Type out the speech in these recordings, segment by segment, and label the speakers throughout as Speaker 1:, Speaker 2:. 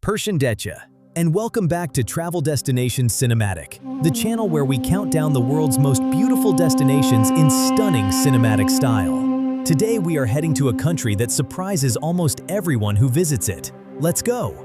Speaker 1: Decha, and welcome back to Travel Destination Cinematic, the channel where we count down the world's most beautiful destinations in stunning cinematic style. Today we are heading to a country that surprises almost everyone who visits it. Let's go!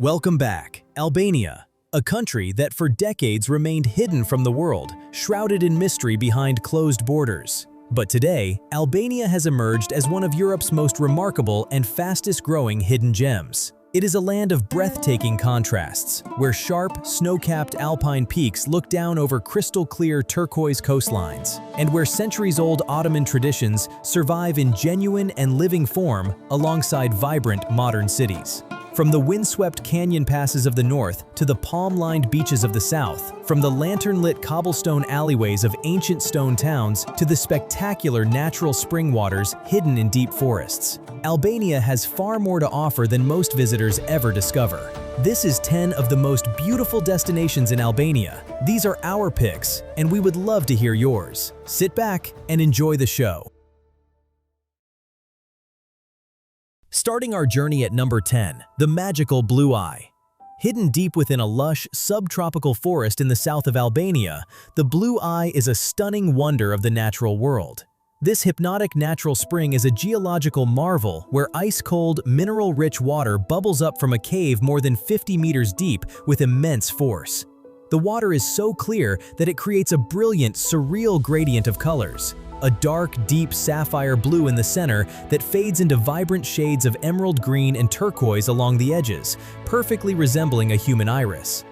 Speaker 1: Welcome back, Albania, a country that for decades remained hidden from the world, shrouded in mystery behind closed borders. But today, Albania has emerged as one of Europe's most remarkable and fastest-growing hidden gems. It is a land of breathtaking contrasts, where sharp, snow-capped alpine peaks look down over crystal-clear turquoise coastlines, and where centuries-old Ottoman traditions survive in genuine and living form alongside vibrant modern cities. From the windswept canyon passes of the north to the palm-lined beaches of the south, from the lantern-lit cobblestone alleyways of ancient stone towns to the spectacular natural spring waters hidden in deep forests, Albania has far more to offer than most visitors ever discover. This is 10 of the most beautiful destinations in Albania. These are our picks, and we would love to hear yours. Sit back and enjoy the show. Starting our journey at number 10, the magical Blue Eye. Hidden deep within a lush, subtropical forest in the south of Albania, the Blue Eye is a stunning wonder of the natural world. This hypnotic natural spring is a geological marvel where ice-cold, mineral-rich water bubbles up from a cave more than 50 meters deep with immense force. The water is so clear that it creates a brilliant, surreal gradient of colors. A dark, deep sapphire blue in the center that fades into vibrant shades of emerald green and turquoise along the edges, perfectly resembling a human iris.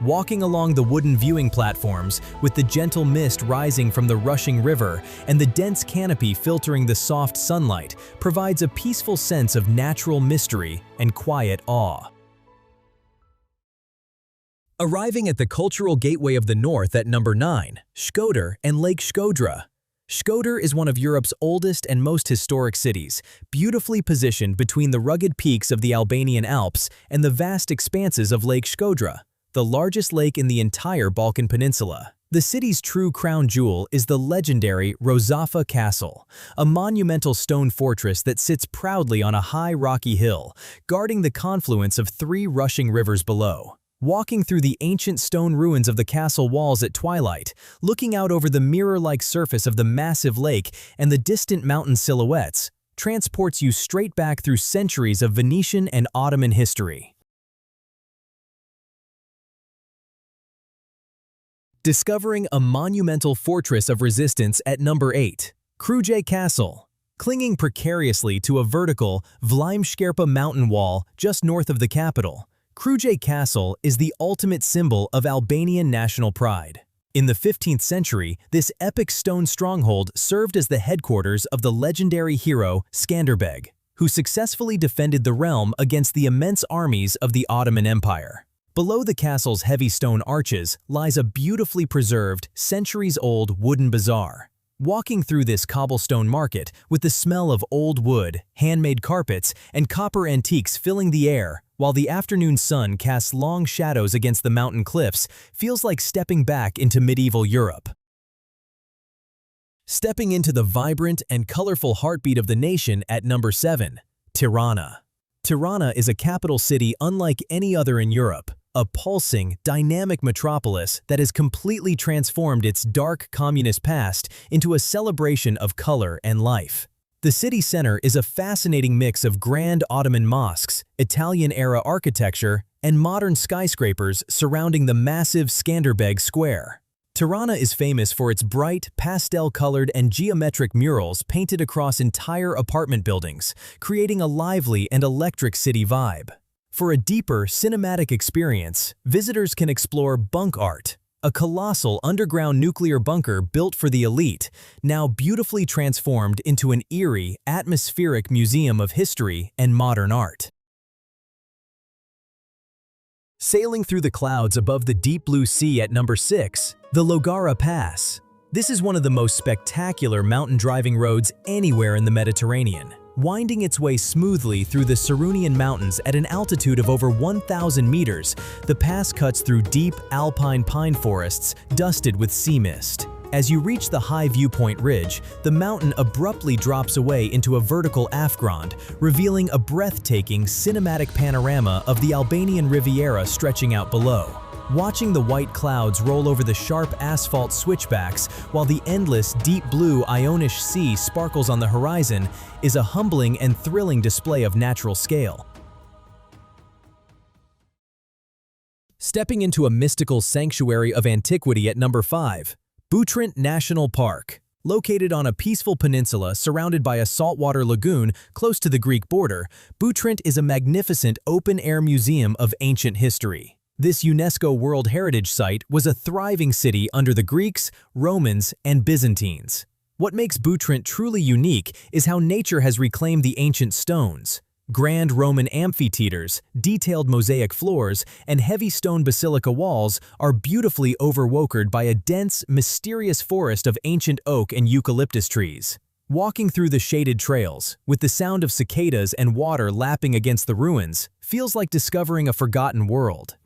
Speaker 1: Walking along the wooden viewing platforms, with the gentle mist rising from the rushing river and the dense canopy filtering the soft sunlight, provides a peaceful sense of natural mystery and quiet awe. Arriving at the cultural gateway of the north at number 9, Shkodër and Lake Shkodra. Shkodër is one of Europe's oldest and most historic cities, beautifully positioned between the rugged peaks of the Albanian Alps and the vast expanses of Lake Shkodra, the largest lake in the entire Balkan Peninsula. The city's true crown jewel is the legendary Rozafa Castle, a monumental stone fortress that sits proudly on a high rocky hill, guarding the confluence of 3 rushing rivers below. Walking through the ancient stone ruins of the castle walls at twilight, looking out over the mirror-like surface of the massive lake and the distant mountain silhouettes, transports you straight back through centuries of Venetian and Ottoman history. Discovering a monumental fortress of resistance at number 8, Kruge Castle. Clinging precariously to a vertical Vlimskerpa mountain wall just north of the capital, Kruge Castle is the ultimate symbol of Albanian national pride. In the 15th century, this epic stone stronghold served as the headquarters of the legendary hero Skanderbeg, who successfully defended the realm against the immense armies of the Ottoman Empire. Below the castle's heavy stone arches lies a beautifully preserved, centuries-old wooden bazaar. Walking through this cobblestone market with the smell of old wood, handmade carpets, and copper antiques filling the air, while the afternoon sun casts long shadows against the mountain cliffs, feels like stepping back into medieval Europe. Stepping into the vibrant and colorful heartbeat of the nation at number 7, Tirana. Tirana is a capital city unlike any other in Europe, a pulsing, dynamic metropolis that has completely transformed its dark communist past into a celebration of color and life. The city center is a fascinating mix of grand Ottoman mosques, Italian-era architecture, and modern skyscrapers surrounding the massive Skanderbeg Square. Tirana is famous for its bright, pastel-colored and geometric murals painted across entire apartment buildings, creating a lively and electric city vibe. For a deeper, cinematic experience, visitors can explore Bunk Art, a colossal underground nuclear bunker built for the elite, now beautifully transformed into an eerie, atmospheric museum of history and modern art. Sailing through the clouds above the deep blue sea at number 6, the Logara Pass. This is one of the most spectacular mountain driving roads anywhere in the Mediterranean. Winding its way smoothly through the Cerunian Mountains at an altitude of over 1,000 meters, the pass cuts through deep alpine pine forests dusted with sea mist. As you reach the high viewpoint ridge, the mountain abruptly drops away into a vertical afgrond, revealing a breathtaking cinematic panorama of the Albanian Riviera stretching out below. Watching the white clouds roll over the sharp asphalt switchbacks while the endless deep blue Ionish Sea sparkles on the horizon is a humbling and thrilling display of natural scale. Stepping into a mystical sanctuary of antiquity at number 5, Butrint National Park. Located on a peaceful peninsula surrounded by a saltwater lagoon close to the Greek border, Butrint is a magnificent open-air museum of ancient history. This UNESCO World Heritage Site was a thriving city under the Greeks, Romans, and Byzantines. What makes Butrint truly unique is how nature has reclaimed the ancient stones. Grand Roman amphitheaters, detailed mosaic floors, and heavy stone basilica walls are beautifully overwhelmed by a dense, mysterious forest of ancient oak and eucalyptus trees. Walking through the shaded trails, with the sound of cicadas and water lapping against the ruins, feels like discovering a forgotten world.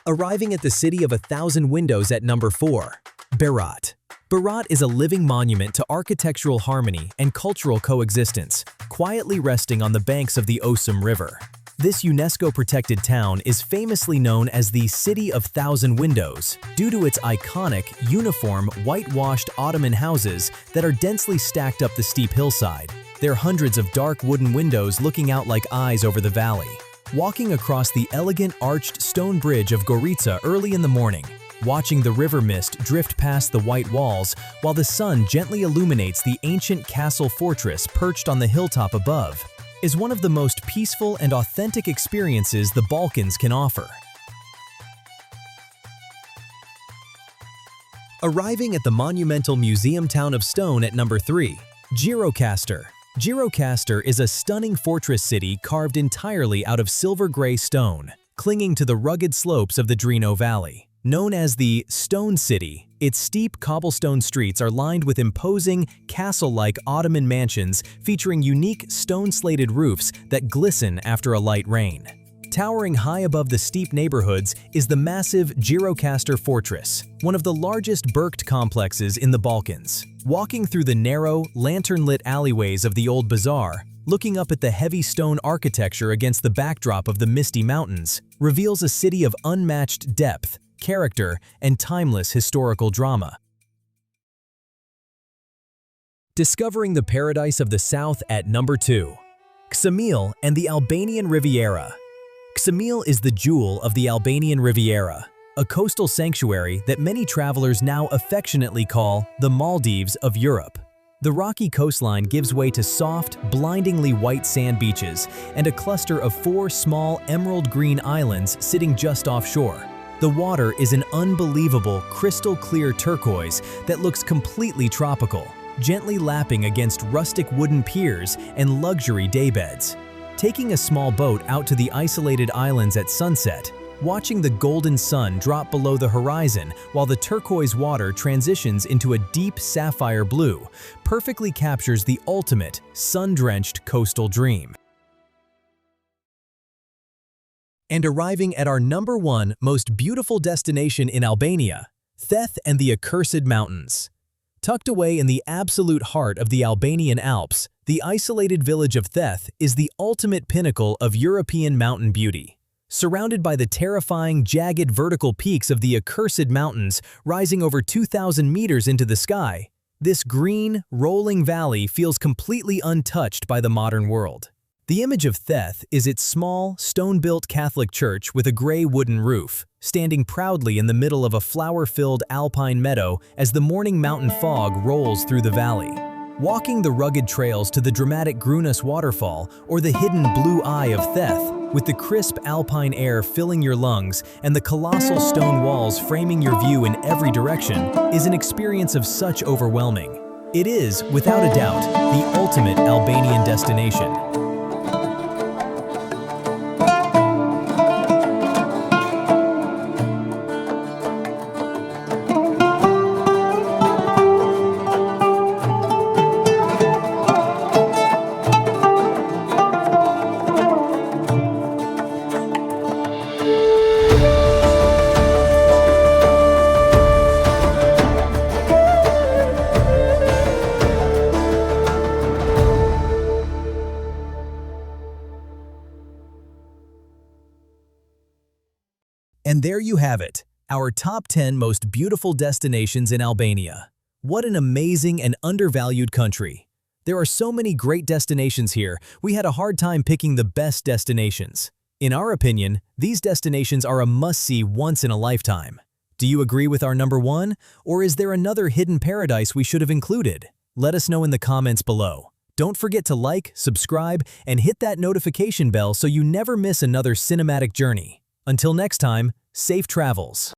Speaker 1: Arriving at the city of 1,000 windows at number 4, Berat. Berat is a living monument to architectural harmony and cultural coexistence, quietly resting on the banks of the Osum River. This UNESCO-protected town is famously known as the City of Thousand Windows due to its iconic, uniform, whitewashed Ottoman houses that are densely stacked up the steep hillside. There are hundreds of dark wooden windows looking out like eyes over the valley. Walking across the elegant arched stone bridge of Gorica early in the morning, watching the river mist drift past the white walls while the sun gently illuminates the ancient castle fortress perched on the hilltop above, is one of the most peaceful and authentic experiences the Balkans can offer. Arriving at the monumental museum town of stone at number 3, Gjirokastër. Gjirokastër is a stunning fortress city carved entirely out of silver-gray stone, clinging to the rugged slopes of the Drino Valley. Known as the Stone City, its steep cobblestone streets are lined with imposing, castle-like Ottoman mansions featuring unique stone-slated roofs that glisten after a light rain. Towering high above the steep neighborhoods is the massive Gjirokastër Fortress, one of the largest Berkt complexes in the Balkans. Walking through the narrow, lantern-lit alleyways of the old bazaar, looking up at the heavy stone architecture against the backdrop of the misty mountains, reveals a city of unmatched depth, character, and timeless historical drama. Discovering the paradise of the south at number 2, Ksamil and the Albanian Riviera. Ksamil is the jewel of the Albanian Riviera, a coastal sanctuary that many travelers now affectionately call the Maldives of Europe. The rocky coastline gives way to soft, blindingly white sand beaches and a cluster of 4 small emerald green islands sitting just offshore. The water is an unbelievable, crystal-clear turquoise that looks completely tropical, gently lapping against rustic wooden piers and luxury daybeds. Taking a small boat out to the isolated islands at sunset, watching the golden sun drop below the horizon while the turquoise water transitions into a deep sapphire blue, perfectly captures the ultimate, sun-drenched coastal dream. And arriving at our number 1 most beautiful destination in Albania, Theth and the Accursed Mountains. Tucked away in the absolute heart of the Albanian Alps, the isolated village of Theth is the ultimate pinnacle of European mountain beauty. Surrounded by the terrifying, jagged vertical peaks of the Accursed Mountains rising over 2,000 meters into the sky, this green, rolling valley feels completely untouched by the modern world. The image of Theth is its small, stone-built Catholic church with a gray wooden roof, standing proudly in the middle of a flower-filled alpine meadow as the morning mountain fog rolls through the valley. Walking the rugged trails to the dramatic Grunus waterfall or the hidden blue eye of Theth, with the crisp alpine air filling your lungs and the colossal stone walls framing your view in every direction, is an experience of such overwhelming. It is, without a doubt, the ultimate Albanian destination. And there you have it, our top 10 most beautiful destinations in Albania. What an amazing and undervalued country. There are so many great destinations here, we had a hard time picking the best destinations. In our opinion, these destinations are a must-see once in a lifetime. Do you agree with our number one, or is there another hidden paradise we should have included? Let us know in the comments below. Don't forget to like, subscribe, and hit that notification bell so you never miss another cinematic journey. Until next time, safe travels.